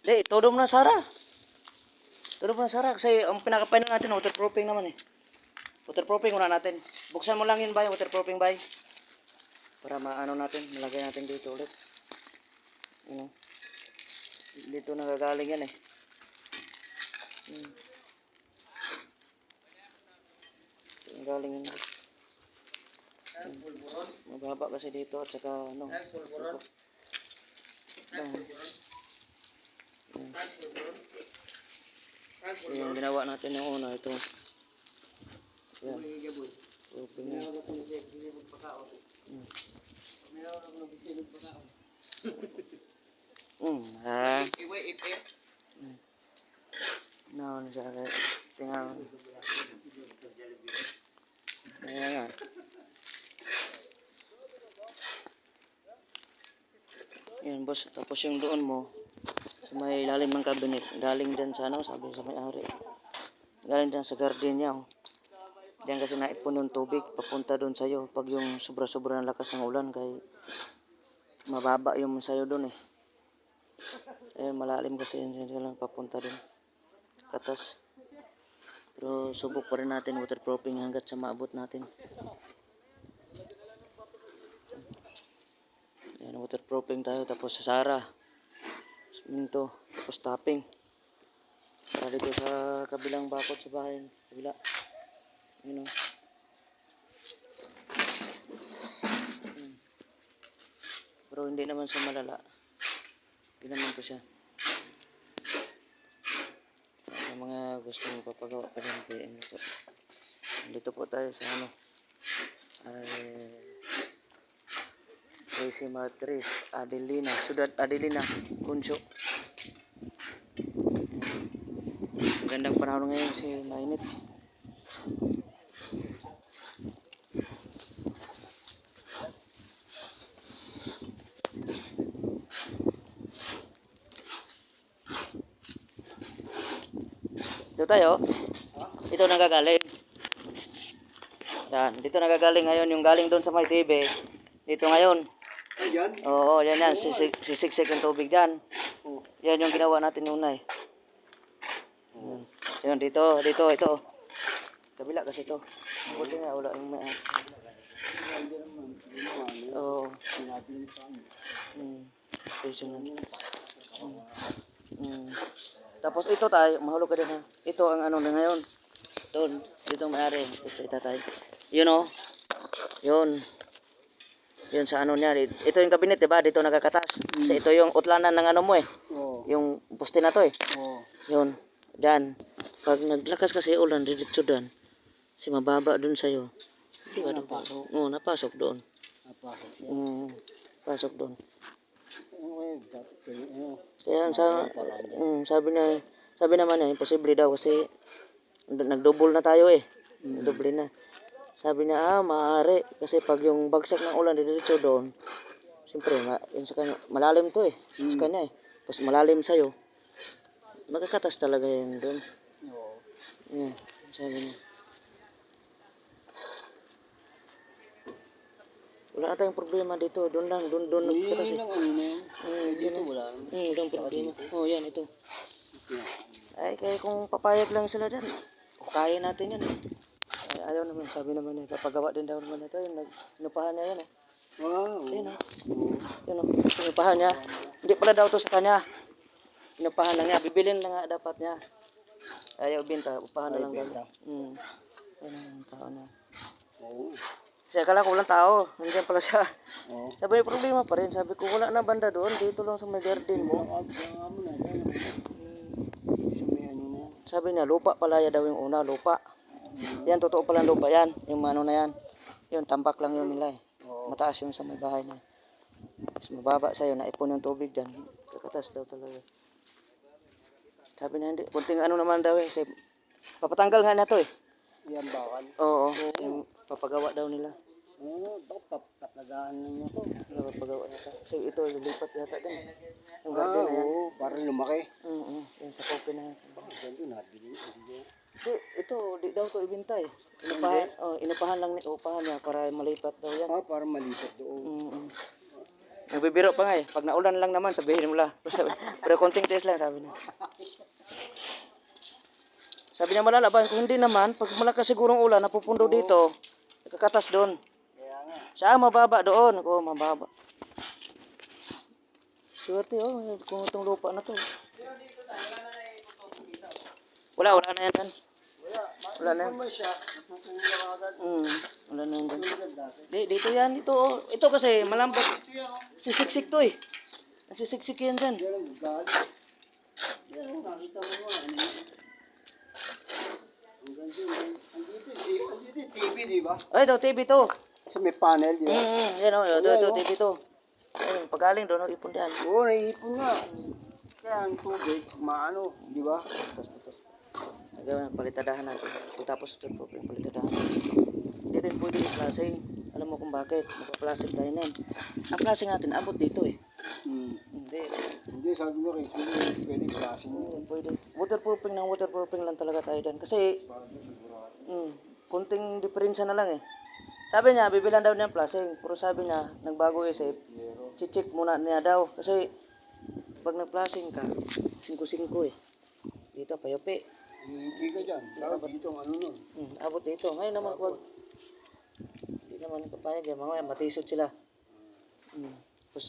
Di, todo mo na Sara. Todo mo na Sara. Kasi ang pinakapay na natin, waterproofing naman eh. Waterproofing muna natin. Buksan mo lang yun ba, yung waterproofing ba? Para maano natin, malagay natin dito ulit. Ano? Dito nagagaling yan eh. Ang galing yun. Mababa kasi dito at saka ano. So, yung ginawa natin yung una, ito. Yan. Proofing na. Ha? No, nasakit. Tingnan. Ayan nga. Yan boss, tapos yung doon mo sa may ilalim ng cabinet, galing din sa ano, sabi sa may-ari. Galing din sa garden niya. Oh. Diyan kasi naipon yung tubig papunta doon sa'yo pag yung sobra-sobra ng lakas ng ulan kay mababa yung sa'yo doon eh. Ayun, malalim kasi yun lang papunta doon. Katas. Pero subok pa rin natin waterproofing hanggat sa maabot natin. Ayan, waterproofing tayo tapos sa Sara. Siminto, tapos topping. Para dito sa kabilang bakod sa bahay. Kabila. Yun o. Pero hindi naman sa malala. Hindi naman to siya. Sa mga gusto mo papagawa pa rin PM na po. Dito po tayo sa ano. Tracy Matriz, Adelina, Ciudad Adelina, Kunso. Gandang panahon ngayon kasi mainit. Dito tayo. Dito nagagaling. Yan, dito nagagaling ngayon yung galing doon sa may TV. Dito ngayon. Ayan? Oo, yan yan. Sisiksik yung tubig dyan. Yan yung ginawa natin yung unay. Yan, dito, ito. Kabila kasi ito. Buti nga, wala yung may... Oo. Tapos ito tayo, mahulog ka din ha. Ito ang ano na ngayon. Dito may-ari. Ito tayo. Yun o. Yun. Yun sa ano niya. Ito yung kabinet, diba? Dito nakakatas. Kasi ito yung utlanan ng ano mo eh. Yung poste na to eh. Yun. Diyan. Pag naglakas kasi ulan, diretso doon. Kasi mababa doon sa'yo. Di ba? Oo, napasok doon. Pasok doon. Kaya sabi naman niya, imposible daw kasi nagdouble na tayo eh. Nagdouble na. Sabi niya, maaari. Kasi pag yung bagsak ng ulan, diretso doon. Siyempre, yun sa kanya, malalim to eh. Sa kanya eh. Tapos malalim sa'yo. Magkakatas talaga yun doon. Yan, sabi niya. Wala na tayong problema dito. Doon lang, doon nagkakatas eh. Dito wala. Walang problema. Oh, yan, ito. Ay, kaya kung papayag lang sila dyan, kaya natin yan eh. Ay, ayaw naman, sabi naman eh, papagawa din daw naman ito. Yung inupahan niya yan eh. Wow. Ayun o. Yun o, inupahan niya. Hindi pala daw to sa kanya. Inupahan lang niya, bibilin lang nga dapat niya. Ayaw binta, upahan na lang daw. Yan ang tao na. Kasi akala ko walang tao, nandiyan pala siya. Sabi, problema pa rin. Sabi ko, wala na banda doon, dito lang sa may garden mo. Sabi niya, lupa pala ya daw yung una, lupa. Yan, totoo pala lupa yan. Yung ano na yan. Yun, tambak lang yun nila eh. Mataas yung sa may bahay niya. Mas mababa sa'yo, naipon yung tubig dyan. Kakatas daw talaga. Sabi niya, hindi. Kunting ano naman daw eh. Papatanggal nga na to eh. Yan bakal. Oo, papagawa daw nila. Papagawa ninyo to. Papagawa nila. Kasi ito, lilipat yata din. Yung garden na yan. Oo, parang lumaki. Yan sa kopi na yan. Ganito nabili. Di, ito, di daw to ibenta eh. Inupahan lang upahan niya para malipat daw yan. Para malipat doon. Nagbibiro pa nga eh. Pag naulan lang naman, sabihin mo lang. Pero konting tiis lang, sabi niya. Sabi niya malalaban. Kung hindi naman, pag malakas sigurong ulan, napupundo dito. Nakakatas doon. Kaya nga. Siya mababa doon. Ako mababa. Swerte oh, kung itong lupa na to. Wala na yan. Dan. Wala na yan. Kung may siya, natutulog agad. Wala na yan. Dan. Tulad dati. Dito yan, dito oh. Ito kasi malambot. Ito yan, oh. Sisiksik to eh. Nagsisiksik yan dyan. Yan ang bugal. Yan, oh, nakita mo nga. Ano yun? Ang ganda yun. Andito yung TV, di ba? Ay, ito, TV to. Kasi may panel, di ba? Yan o, ito, Ayan, oh. TV to. Ayun, pagaling doon, ipon yan. Oo, naiipon nga. Kaya ang tubig, maano, di ba? Putos. Nagawin, palitadahan natin. Tapos ito po, palitadahan. Hindi rin pwede yung plasing. Alam mo kung bakit? Magpa-plastic tayo na yan. Ang plastic natin, abot dito eh. Hindi. Hindi, sabi ko kay Kuya, pwede klasin mo. Pwede. Waterproofing lang talaga tayo dyan. Kasi, kunting diferensya na lang eh. Sabi niya, bibilan daw niya ng plasing. Pero sabi niya, nagbago isip. Chichik muna niya daw. Kasi, pag nag-plasing ka, 5-5 eh. Dito, payopi. Hindi ka dyan. Dapat dito ang ano nun. Abot dito. Ngayon naman, wag. Hindi naman papayag yan. Mga matisod sila. Tapos,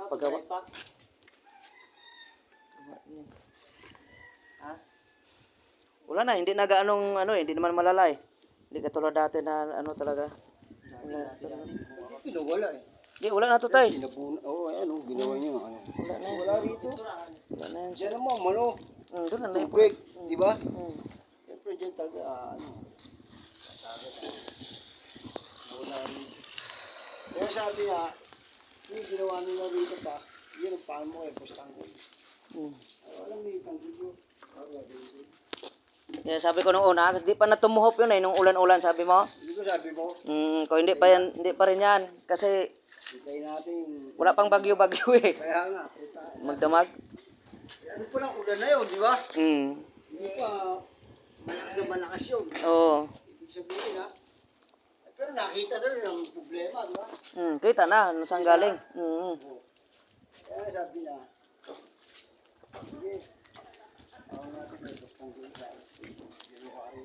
paggawa. Ha? Wala na, hindi na gaanong ano eh, hindi naman malala eh. Hindi katulad dati na ano talaga. Dito nawala eh. Hindi, wala na to tay. Pinabuna. Oo, ayan o, ginawa niyo. Ano. Wala na yan. Wala rito. Wala na yan. Diyan naman, ano, Doon na lang. tubig, di ba? Siyempre dyan talaga, ano. Wala rito. Kaya sabi nga, yung ginawa nila rito pa, yun ang paano mo eh, pustahan ko. Alam mo yung tanggol yun. Kaya sabi ko nung una, di pa natumuhop yun eh, nung ulan-ulan sabi mo. Hindi ko sabi mo, Kung hindi pa yan, hindi pa rin yan. Kasi hintay natin. wala pang bagyo-bagyo eh. Kaya nga, Magdamag. ano pa lang ulan na yun, di ba? Hindi pa, malakas na malakas yun. Oo. Ibig sabihin ha. Pero nakita na rin ang problema, di ba? Kita na, ano saan galing. Kaya sabi na, sige, ako natin may bustang din sa January.